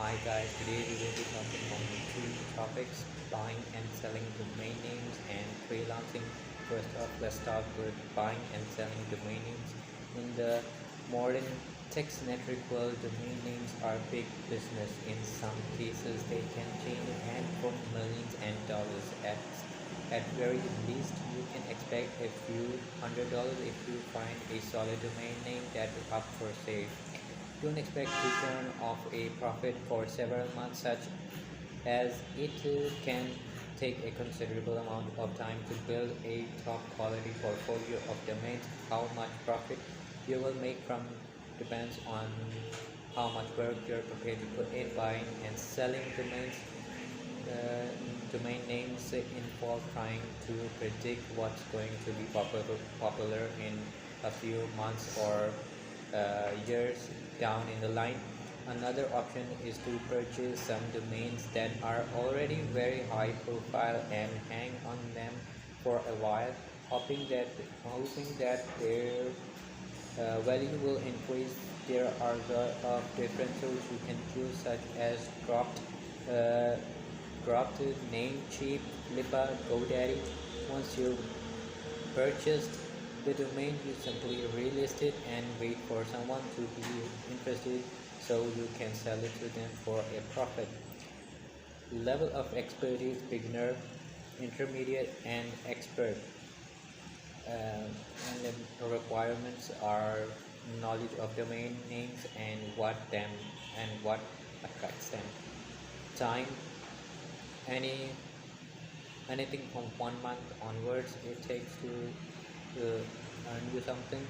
Hi guys, today we will be talking on two topics: buying and selling domain names and freelancing. First off, let's start with buying and selling domain names. In the modern tech-centric world, domain names are big business. In some cases, they can change hands for millions and dollars. At very least, you can expect a few $100 if you find a solid domain name that is up for sale. Don't expect to turn off a profit for several months, such as it can take a considerable amount of time to build a top quality portfolio of domains. How much profit you will make from depends on how much work you're prepared to put in. Buying and selling uh, domain names involve trying to predict what's going to be popular in a few months or years down in the line. Another option is to purchase some domains that are already very high profile and hang on them for a while, hoping that their value will increase. There are a lot of different tools you can choose, such as uh, dropped Namecheap, Lipa, GoDaddy. Once you purchased the domain, you simply relist it and wait for someone to be interested so you can sell it to them for a profit. Level of expertise: beginner, intermediate, and expert. And the requirements are knowledge of domain names and what attracts them. Time: any anything from 1 month onwards it takes to earn you something.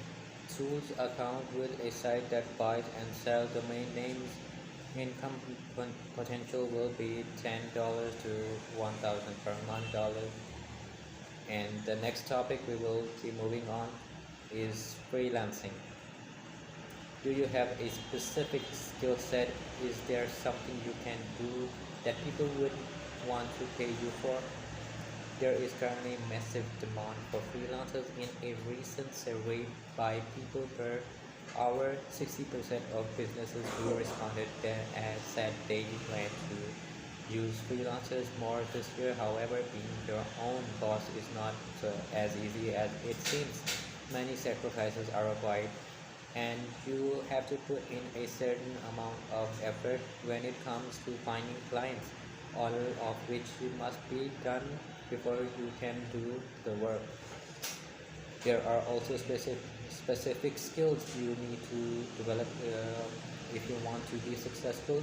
Tools: account with a site that buys and sells domain names. Income potential will be $10 to 1,000 per month dollars. And the next topic we will be moving on is freelancing. Do you have a specific skill set? Is there something you can do that people would want to pay you for? There is currently massive demand for freelancers. In a recent survey by People Per Hour, 60% of businesses who responded said they plan to use freelancers more this year. However, being your own boss is not as easy as it seems. Many sacrifices are required, and you have to put in a certain amount of effort when it comes to finding clients, all of which must be done before you can do the work. There are also specific skills you need to develop if you want to be successful.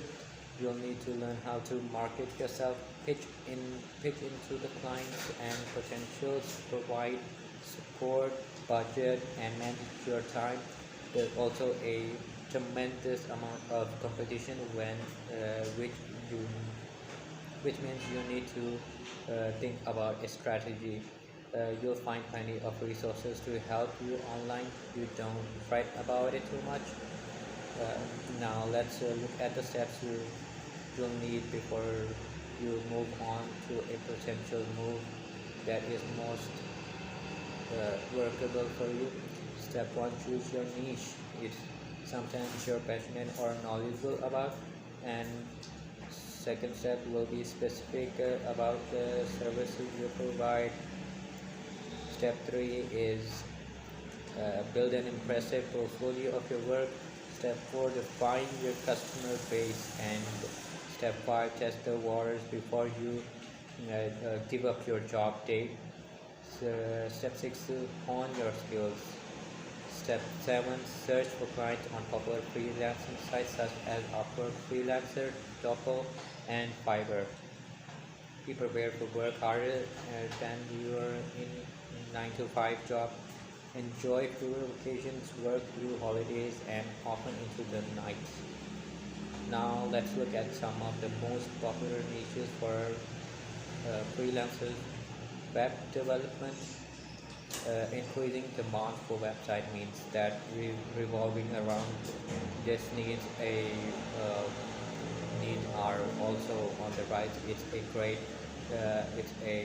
You'll need to learn how to market yourself, pitch into the clients and potentials, provide support, budget, and manage your time. There's also a tremendous amount of competition you which means you need to think about a strategy. You'll find plenty of resources to help you online. You don't fret about it too much. Uh, Now let's look at the steps you'll need before you move on to a potential move that is most workable for you. Step 1: choose your niche. It's sometimes you're passionate or knowledgeable about. And second step will be specific about the services you provide. Step 3 is build an impressive portfolio of your work. Step 4: define your customer base. And step 5: test the waters before you give up your job date. Step 6: hone your skills. Step 7: search for clients on popular freelancing sites such as Upwork, Freelancer, Doppel, and Fiverr. Be prepared to work harder than your in 9 to 5 job. Enjoy fewer vacations, work through holidays, and often into the night. Now let's look at some of the most popular niches for freelancers. Web development. Increasing demand for website means that revolving around this uh, need are also on the rise. It's a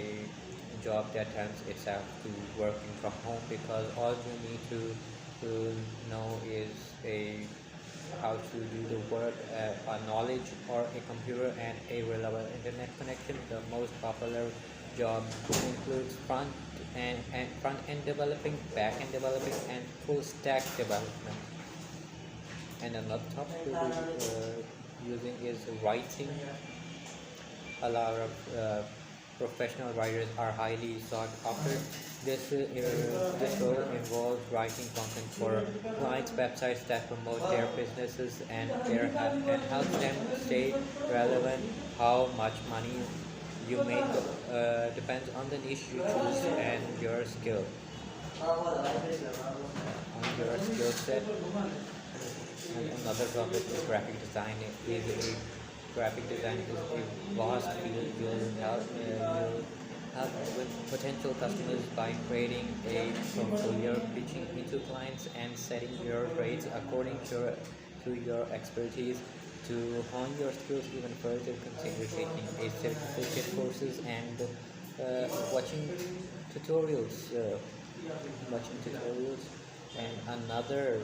job that lends itself to working from home because all you need to know is how to do the work, a knowledge or a computer and a reliable internet connection. The most popular job includes front end developing, back end developing, and full stack development. And another topic we'll be using is writing. A lot of professional writers are highly sought after. This role involves writing content for clients' websites that promote their businesses and help them stay relevant. How much money you make depends on the niche you choose and your skill set. And another topic is graphic design. Graphic design is a vast field. You'll help with potential customers by creating a portfolio, pitching into clients, and setting your rates according to your expertise. To hone your skills even further, consider taking a certificate courses and watching tutorials. And another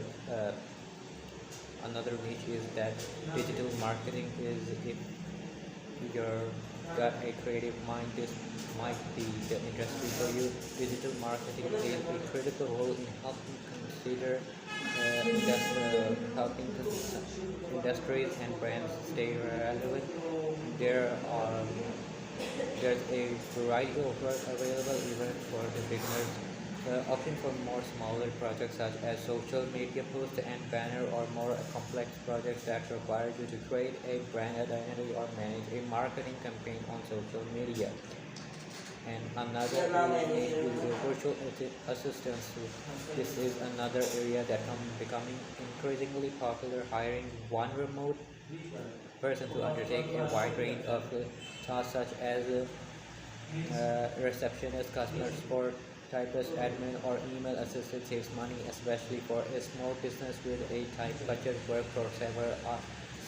niche is that digital marketing is, if you're got a creative mind, this might be the industry for you. Digital marketing plays a critical role in industries and brands stay relevant. There are there's a variety of work available even for the beginners, opting for more smaller projects such as social media posts and banner, or more complex projects that require you to create a brand identity or manage a marketing campaign on social media. And another area is the virtual assistants. This is another area that becoming increasingly popular, hiring one remote person to undertake a wide range of tasks such as receptionist, customer support, typist, admin, or email assistant saves money, especially for a small business with a tight budget. Work for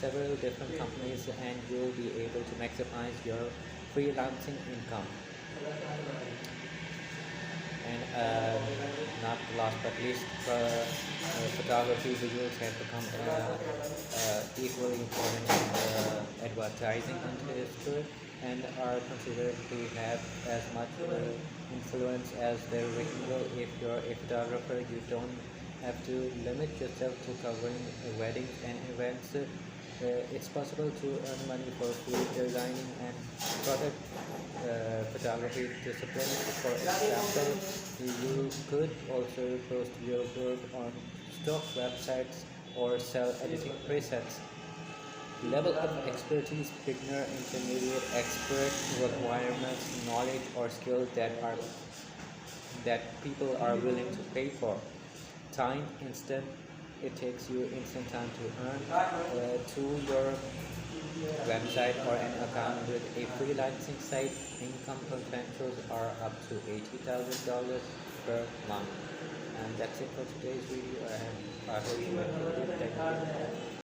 several different companies, and you'll be able to maximize your freelancing income. And not last but least, photography visuals have become equally important in the advertising industry and are considered to have as much influence as the visual. If you're a photographer, you don't have to limit yourself to covering weddings and events. It's possible to earn money for food designing and product photography disciplines. For example, you could also post your work on stock websites or sell editing presets. Level of expertise: beginner, intermediate, expert. Requirements: knowledge or skill that people are willing to pay for. Time: instant. It takes you instant time to earn. To your website or an account with a freelancing site. Income potentials are up to $80,000 per month. And that's it for today's video. And I hope you enjoyed it. Thank you.